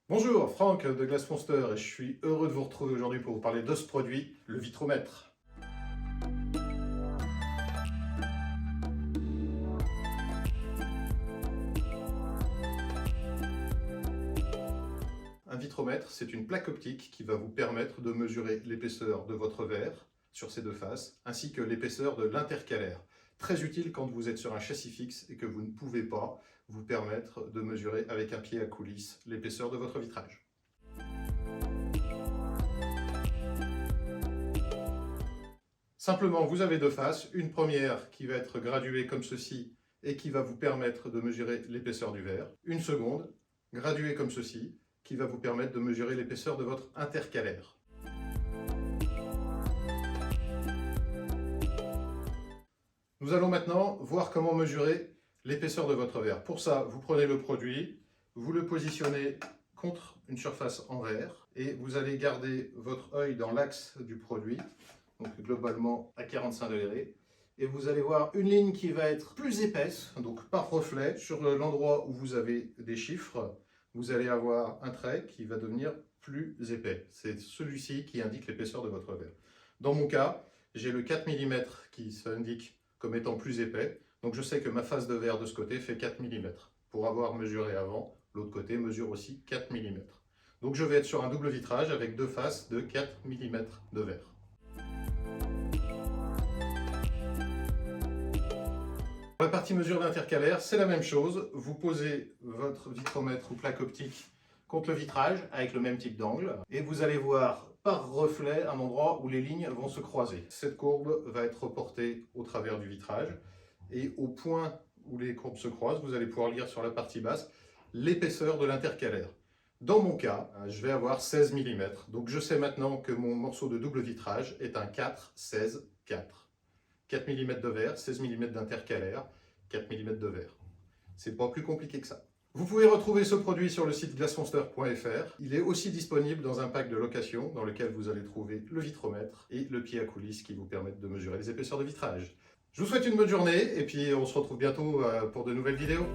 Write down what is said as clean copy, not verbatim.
Bonjour, Franck de Glass Monster et je suis heureux de vous retrouver aujourd'hui pour vous parler de ce produit, le vitromètre. Un vitromètre, c'est une plaque optique qui va vous permettre de mesurer l'épaisseur de votre verre sur ses deux faces, ainsi que l'épaisseur de l'intercalaire. Très utile quand vous êtes sur un châssis fixe et que vous ne pouvez pas vous permettre de mesurer avec un pied à coulisse l'épaisseur de votre vitrage. Simplement, vous avez deux faces, une première qui va être graduée comme ceci et qui va vous permettre de mesurer l'épaisseur du verre. Une seconde, graduée comme ceci, qui va vous permettre de mesurer l'épaisseur de votre intercalaire. Nous allons maintenant voir comment mesurer l'épaisseur de votre verre. Pour ça, vous prenez le produit, vous le positionnez contre une surface en verre et vous allez garder votre œil dans l'axe du produit, donc globalement à 45 degrés. Et vous allez voir une ligne qui va être plus épaisse, donc par reflet, sur l'endroit où vous avez des chiffres, vous allez avoir un trait qui va devenir plus épais. C'est celui-ci qui indique l'épaisseur de votre verre. Dans mon cas, j'ai le 4 mm qui s'indique comme étant plus épais, donc je sais que ma face de verre de ce côté fait 4 mm. Pour avoir mesuré avant, l'autre côté mesure aussi 4 mm. Donc je vais être sur un double vitrage avec deux faces de 4 mm de verre. Pour la partie mesure d'intercalaire, c'est la même chose. Vous posez votre vitromètre ou plaque optique contre le vitrage avec le même type d'angle et vous allez voir par reflet un endroit où les lignes vont se croiser. Cette courbe va être reportée au travers du vitrage et au point où les courbes se croisent, vous allez pouvoir lire sur la partie basse l'épaisseur de l'intercalaire. Dans mon cas, je vais avoir 16 mm, donc je sais maintenant que mon morceau de double vitrage est un 4, 16, 4. 4 mm de verre, 16 mm d'intercalaire, 4 mm de verre. C'est pas plus compliqué que ça. Vous pouvez retrouver ce produit sur le site glassmonster.fr. Il est aussi disponible dans un pack de location dans lequel vous allez trouver le vitromètre et le pied à coulisse qui vous permettent de mesurer les épaisseurs de vitrage. Je vous souhaite une bonne journée et puis on se retrouve bientôt pour de nouvelles vidéos.